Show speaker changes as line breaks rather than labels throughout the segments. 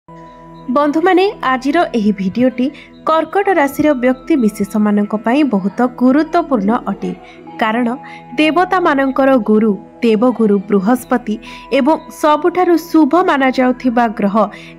बंधु माने आजिर एही भिडियोटी कर्कट राशि व्यक्ति विशेष मानक पई बहुत गुरुत्वपूर्ण अटे। कारण देवता मानकर गुरु देवगुरु बृहस्पति एवं सबुठारु शुभ माना जाउथिबा ग्रह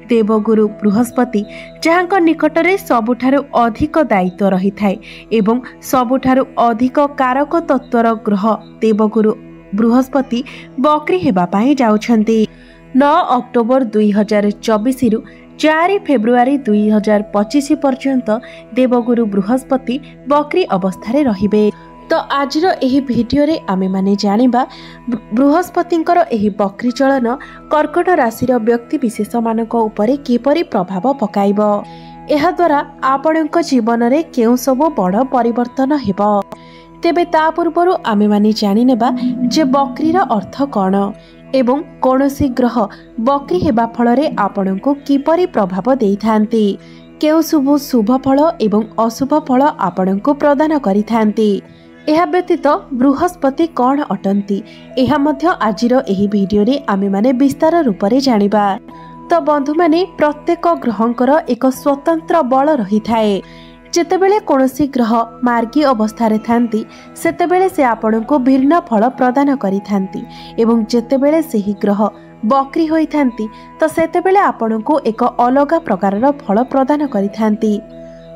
देवगुरु बृहस्पति जहांक निकटरे सबुठारु अधिक दायित्व रही थाए एवं सबुठारु अधिक कारक तत्वर ग्रह देवगुरु बृहस्पति बकरी हेबा पाई जाउछंती। 9 अक्टोबर 2024 रु 4 फेब्रुआरी 2025 पर्यंत देवगुरु बृहस्पति बकरी अवस्था रहिबे। तो आजिर एही भिडियो रे आमे माने जानिबा बृहस्पतिंकर एही बकरी चलन कर्कट राशि व्यक्ति विशेष मानक उपरे किपरि प्रभाव पकाइबो। एहा द्वारा आपणक जीवन रे केउ सब बड़ परिवर्तन हेबो। तेबे ता पूर्वरु आमे माने जानि नेबा जे बकरीर अर्थ कोन एवं कौनसी ग्रह बकरी हेबा फल रे आपणको किपरि प्रभाव देइथांती, केउ शुभ फल एवं अशुभ फल आपणको प्रदान करिथांती। एहा व्यतीत बृहस्पति कौन अटंती एहा मध्य आजिर एही भिडियो रे आमे माने विस्तार रूप रे जानिबा। तो बंधु माने प्रत्येक ग्रहंकर एक स्वतंत्र बल रही थाए। जेतेबेले कोनोसी ग्रह मार्गी अवस्था रे थांती सेतेबेले से आपणको भिन्न फल प्रदान करिथांती एवं जेतेबेले सेही ग्रह बकरी होई थांती तो सेतेबेले आपणको एक अलग प्रकारर फल प्रदान करिथांती।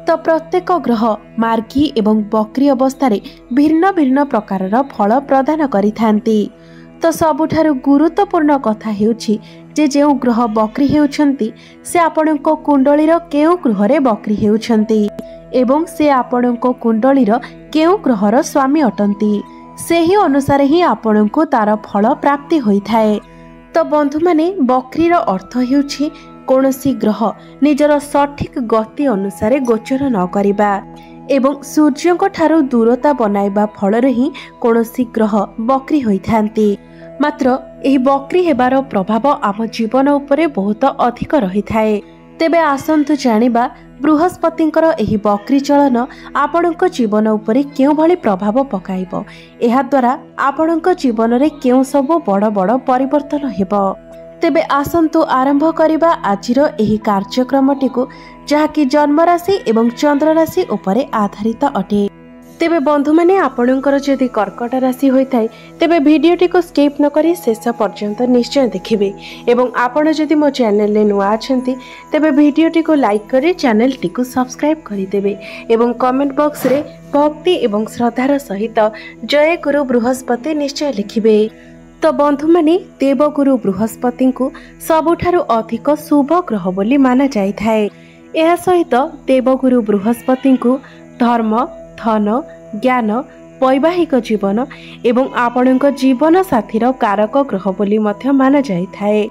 तो प्रत्येक ग्रह मार्गी एवं बकरी अवस्था रे भिन्न भिन्न प्रकारर फल प्रदान करिथांती। तो सबुठारु गुरुत्वपूर्ण कथा हेउछि जे जेउ ग्रह बकरी हेउछंती से आपणको कुंडलीर केउ ग्रह रे बकरी हेउछंती एवं से आपणको कुंडलीर केउ ग्रहर स्वामी अटंती सेही अनुसार ही आपणको तार फल प्राप्ति होई थाए। तो बंधु माने बकरीर अर्थ हेउछि कोनोसी ग्रह निजर सठिक गति अनुसार गोचर न करिबा एवं सूर्यक ठारू दूरता बनाइबा फल ही कोनोसी ग्रह बकरी होई थांती। मात्र एही बकरी हेबार प्रभाव आम जीवन उपरे बहुत अधिक रही थाए। तेबे आसंतु जानिबा बृहस्पतिंकर एही बकरी चलन आपणक जीवन उपरे केउ भली प्रभाव पकाइबो। एहा द्वारा आपणक जीवन रे केउ सब बड़ बड़ परिवर्तन हेबो। तेबे आसंतु आरंभ करिबा आजिर एही कार्यक्रमटी को जहाँकि जन्म राशि एवं चंद्र राशि उपरे आधारित अटे। तेबे बंधु माने आपणकर जदि कर्कट राशि होइथाय तेबे भिडियोटी को स्किप न करी शेष पर्यंत निश्चय देखिबे एवं आपण जदि मो चैनल ले नुआ अछंती तेबे भिडियोटी को लाइक करी चैनल टी को सब्सक्राइब करि देबे एवं कमेंट बॉक्स रे भक्ति एवं श्रद्धार सहित जय गुरु बृहस्पति निश्चय लिखिबे। तो बंधु माने देवगुरु बृहस्पति को सबुठारु अधिक शुभ ग्रह बोली माना जाय थाए। एहा सहित देवगुरु बृहस्पति को धर्म धन ज्ञान वैवाहिक जीवन एवं आपणक जीवन साथीर कारक ग्रह बोली मध्य माना जाय थाए।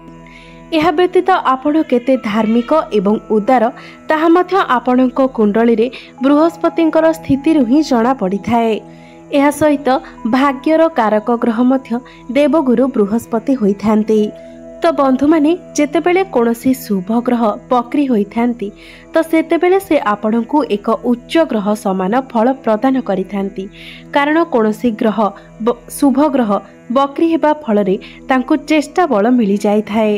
एहा व्यतीत आपण केते धार्मिक एवं उदार ताहा मध्य आपणक कुंडली रे बृहस्पतिंकर स्थिति रु ही जणा पड़ी थाए। एहा सहित भाग्यर कारक ग्रह मध्य देवगुरु बृहस्पति होई थांती। तो बंधु माने जेतेबेले कोनोसी शुभ ग्रह बकरी होई थांती तो सेतेबेले से आपणको एक उच्च ग्रह समान फल प्रदान करि थांती। कारण कोनोसी ग्रह शुभ ग्रह बकरी हेबा फल रे तांको चेष्टा बल मिली जाय थाए।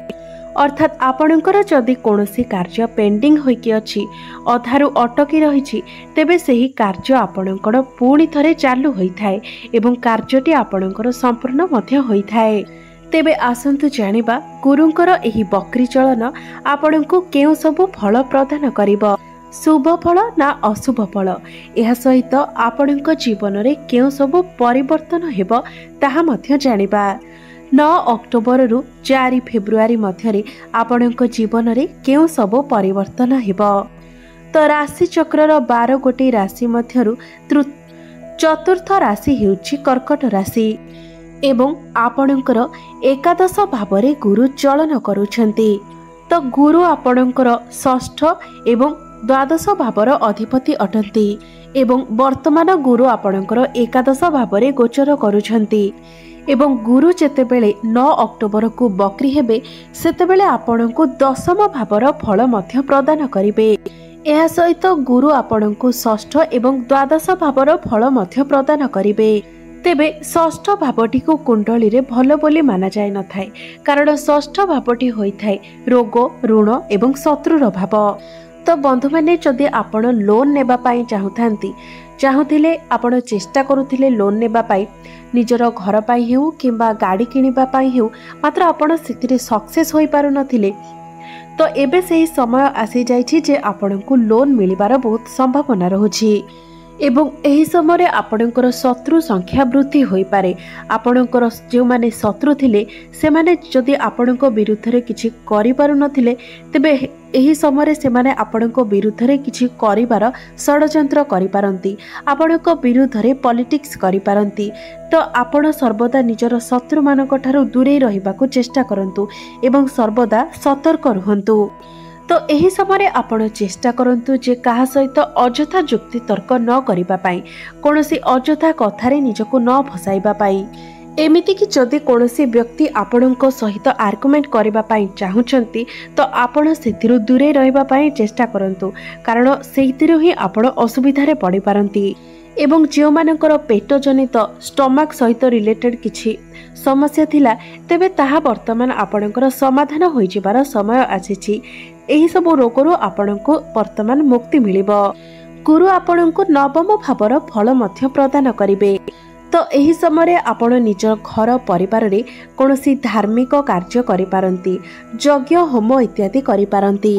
अर्थात आपणकर जदि कोनोसी कार्य पेंडिंग होइकी अछि अधारु अटकी रहिछि तेबे सेही कार्य आपणकर पुणी थरे चालू होई थाए एवं कार्यटी आपणकर संपूर्ण मध्य होई थाए। तेबे आसंतु जानिबा गुरुंकर एही बकरी चलन आपणको केउ सब फल प्रदान करिबो, शुभ फल ना अशुभ फल। एहा सहित आपणक जीवन रे केउ सब परिवर्तन हेबो ताहा मध्य जानिबा। 9 अक्टोबर रु 4 फेब्रुआरी मध्य रे आपणक जीवन रे केउ सब परिवर्तन हेबो। तो राशि चक्रर 12 गोटी राशि मध्यरु चतुर्थ राशि हेउछि कर्कट राशि एवं आपणकर एकादश भावरे गुरु चलन करुछंती। तो गुरु आपणकर षष्ठ एवं द्वादश भावर अधिपति अटंती एवं वर्तमान गुरु आपणकर एकादश भावरे गोचर करुछंती एवं गुरु जेतेबेले 9 अक्टोबर को बकरी हेबे सेतेबेले आपणको दशम भावर फल मध्य प्रदान करिवे। एहा सहित गुरु आपणको षष्ठ एवं द्वादश भावर फल मध्य प्रदान करिवे। तेबे षष्ठ भावटी को कुंडली रे भल बोली माना जाय न थाए कारण षष्ठ भावटी होइथाए रोग ऋण एवं शत्रुर भाव। तो बंधु माने जदि आपण लोन नेबा पाई चाहुथिले आपण चेष्टा करुथिले लोन नेबा पाई निजर घर पाई हेउ किंबा गाड़ी किनिबा पाई हेउ मात्र आपण सेतिरे सक्सेस होई पारु नथिले तो एबे सेही समय आसी जाइछि जे आपणको लोन मिलिबार बहुत संभावना रहुछि एवं एही समय आपणकर शत्रु संख्या वृद्धि होई पारे। आपणकर जो माने शत्रु थिले से माने जदि आपणक विरुद्ध रे किछि करि पारु नथिले तेबे एही समय से माने आपणक विरुद्ध रे किछि करिवार षडयंत्र करि पारंती आपणक विरुद्ध रे पॉलिटिक्स करि पारंती। तो आपण सर्वदा निजर शत्रु मानक ठारू दूरे रहिबाकू चेष्टा करंतु एवं सर्वदा सतर्क रहंतु। तो एही समय आपण चेष्टा करंतु जे कहा सहित अजथा जुक्ति तर्क न करिबा पाई कोनोसी अजथा कथारे निजको न फसाइबा पाई। एमिति कि जदि कोनोसी व्यक्ति आपणक सहित आर्गुमेंट करिबा पाई चाहुचंती तो आपण सेथिरु दूरे रहिबा पाई चेष्टा करंतु कारण सेथिरु ही आपण असुविधा रे पड़ी पारंती एवं जो मानकर पेट जनित स्टमक सहित रिलेटेड किछि समस्या थिला तेबे ताहा वर्तमान आपणकर समाधान होई जिबार समय आसीछि। एही सब रोगरु आपणको वर्तमान मुक्ति मिलिबो। गुरु आपणको नवम भावर फल मध्य प्रदान करिवे। तो एही समय आपण निज घर परिवार रे कोनोसी धार्मिक कार्य करि पारंती यज्ञ होम इत्यादि करि पारंती।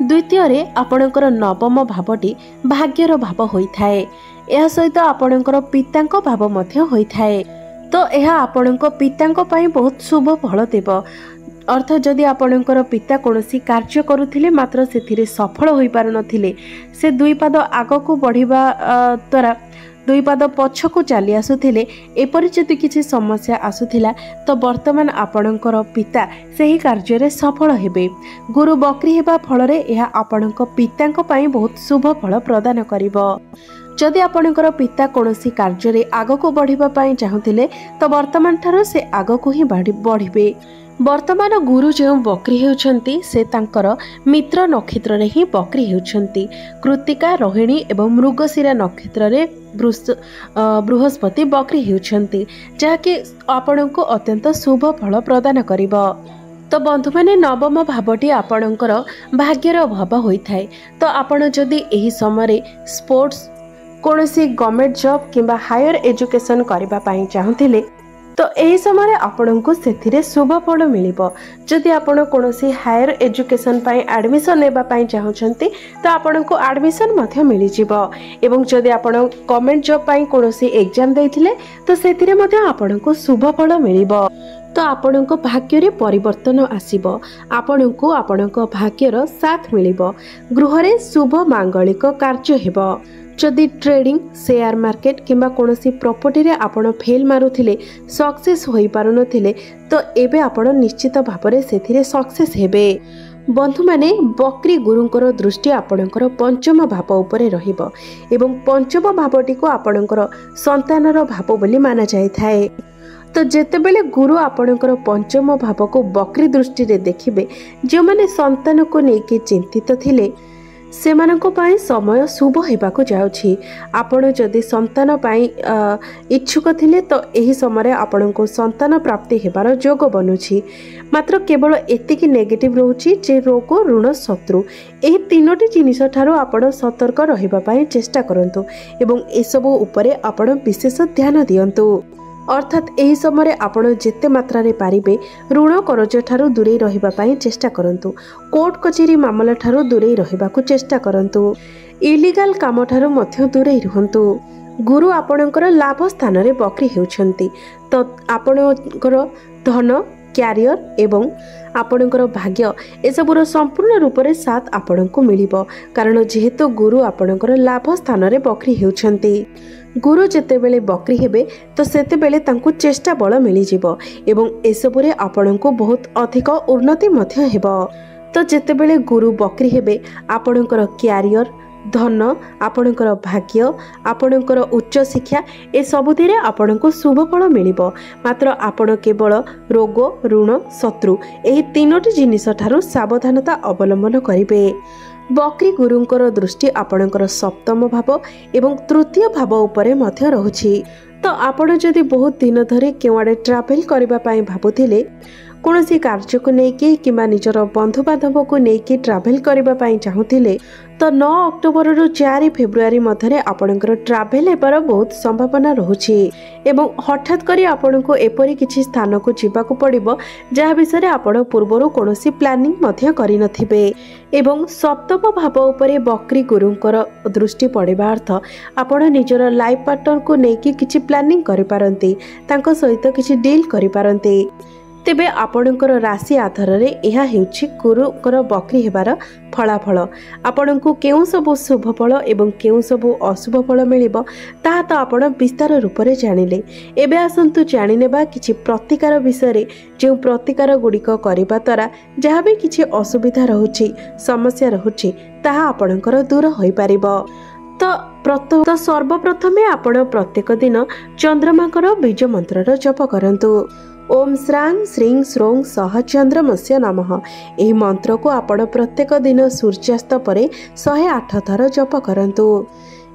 द्वितीय रे आपणकर नवम भावटी भाग्यर भाव होइथाए एहा सहित आपणकर पितांक भाव मध्य होइथाए। तो यह आपणक पितांक पई बहुत शुभ फल देव अर्थ जदि आपणकर पिता कोनोसी कार्य करुथिले मात्र सेथिरे सफल होई पारु नथिले से दुई पाद आगको बढ़िबा द्वारा दुई पाद पछकु चली आसुथिले एपरि जदि किछि समस्या आसुथिला तो वर्तमान आपणकर पिता सही कार्य रे सफल हेबे। गुरु बकरी हेबा फल रे यह आपणक पितांक पई बहुत शुभ फल प्रदान करिवो। जदि आपणकर पिता कोनोसी कार्य रे आगको बढ़िबा पई चाहुथिले तो वर्तमान ठारो से आगको ही बढ़िबे। वर्तमान गुरु जो बकरी हेउछंती से तांकर मित्र नक्षत्र रे ही बकरी हेउछंती कृतिका रोहिणी एवं मृगशिरा नक्षत्र रे बृहस्पति बकरी हेउछंती जाके आपणको अत्यंत शुभ फल प्रदान करिवो। तो बंधु माने नवम भावटी आपणकर भाग्यर भाव होइथाए। तो आपण जदि एही समय स्पोर्ट्स कोनोसी गवर्नमेंट जॉब किंबा हायर एजुकेशन करबा पाई चाहुथिले तो एही समय आपणको सेथिरे शुभ फल मिलिबो। जदि आपण कोनोसी हायर एजुकेशन पाई एडमिशन नेबा पाई चाहुचंती तो आपणको एडमिशन मध्य मिलि जिवो एवं जदि आपण गवर्नमेंट जॉब पाई कोनोसी एग्जाम दैथिले तो सेथिरे मध्य आपणको शुभ फल मिलिबो। तो आपणको भाग्य रे परिवर्तन आसीबो आपणको आपणको भाग्यर साथ मिलिबो। गृह रे शुभ मांगलिक कार्य हेबो। जदि ट्रेडिंग शेयर मार्केट किंबा कोनोसी प्रॉपर्टी रे आपण फेल मारुथिले सक्सेस होई पारुनथिले तो एबे आपण निश्चित भाबरे सेथिरे सक्सेस हेबे। बंधु माने बकरी गुरुंकर दृष्टि आपणकर पंचम भाव उपरे रहिबो एवं पंचम भावटी को आपणकर संतानर भाव बोली माना जाय थाए। तो जेतेबेले गुरु आपणकर पंचम भाव को बकरी दृष्टि रे देखिबे जो माने संतान को नेकी चिंतित थिले सेमाननको पाई समय शुभ हेबाको जाउछि। आपण जदि संतान पाई इच्छुक थिले तो एही समय आपणको संतान प्राप्ति हेबार योग बनुछि मात्र केवल एतिकी नेगेटिव रहउछि जे रोग ऋण शत्रु एही तीनोटी जिनिस ठारो आपण सतर्क रहिबा पाई चेष्टा करंतु एवं एसबु उपरे आपण विशेष ध्यान दियंतु। अर्थात एही समय आपण जेते मात्रा रे पारिबे ऋण करज ठारू दूरे रहिबा पाई चेष्टा करंतु कोर्ट कचेरी मामला ठारू दूरे रहिबाकू चेष्टा करंतु इलीगल काम ठारू मध्य दूरे रहंतु। गुरु आपणकर लाभ स्थान रे बकरी हेउछंती तो आपणकर धन क्यारियर एवं आपणकर भाग्य एसबुर संपूर्ण रूप से साथ आपणको मिलिबो कारण जेहेतु गुरु आपणकर लाभ स्थान रे बकरी हेउछंती। गुरु जेतेबेले बकरी हेबे तो सेतेबेले तांकु चेष्टा बल मिली जिवो एवं एसबुरे आपणको बहुत अधिक उन्नति मध्य हेबो। तो जेतेबेले गुरु बकरी हेबे आपणकर क्यारियर धन आपणकर भाग्य आपणकर उच्च शिक्षा ए सबुथिरे आपणको शुभ फल मिलिबो मात्र आपण केवल रोग ऋण शत्रु एही तीनोटी जिनिस ठारू सावधानता अवलंबन करिवे। बकरी गुरुंकर दृष्टि आपणकर सप्तम भाव एवं तृतीय भाव उपरे मध्य रहुछि। तो आपण जदि बहुत दिन धरि केवाड़े ट्रावेल करबा पई भाबुथिले कौन सी कार्य को लेकिन कि निजर बंधु बांधव को लेकिन ट्रावेल करने चाहूले तो 9 अक्टोबर रु 4 फेब्रुआरी मध्य आपणकर ट्रावेल हेबार बहुत संभावना रहुछि एवं हठात करी आपण को एपरी किछि स्थान को जीवाक पड़िबो जहा विषय आपण पूर्वरु कोनोसी प्लानिंग मध्य करि नथिबे एवं सप्तम भाव उपरे बकरी गुरुंकर दृष्टि पड़िबा अर्थ आपण निजर लाइफ पार्टनर को लेकिन किछि प्लानिंग करि पारंती तांको सहित किछि डील करि पारंती। तेबे आपणकर राशि आधार रे यह हेउछि गुरुकर बकरी हेबार फलाफल। आपणको केउ सबु शुभ फल एवं केउ सबु अशुभ फल मिलिबो ताहा तो आपण विस्तार रूप रे जानिले। एबे आसंतु जानि नेबा किछि प्रतिकार विषय रे जे प्रतिकार गुडिक करिबा द्वारा जहा भी किछि असुविधा रहुछि समस्या रहुछि ताहा आपणकर दूर होई पारिबो। तो सर्वप्रथमे आपण प्रत्येक दिन चंद्रमाकर बीज मंत्रर जप करंतु। ओम श्रां श्रीं श्रों सह चंद्रमस्य नमः। एही मंत्र को आपण प्रत्येक दिन सूर्यास्त परे 108 थर जप करंतु।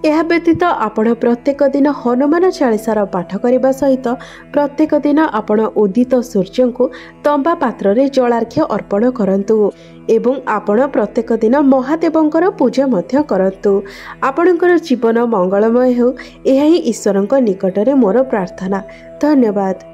यह व्यतीत आपण प्रत्येक दिन हनुमान चालीसार पाठ करने सहित प्रत्येक दिन आपण उदित सूर्य को तंबा पात्र रे जलार्घ्य अर्पण करंतु एवं आपण प्रत्येक दिन महादेवंकर पूजा मध्य करंतु। आपणकर जीवन मंगलमय हो यही ईश्वरଙ୍କ निकटरे मोर प्रार्थना। धन्यवाद।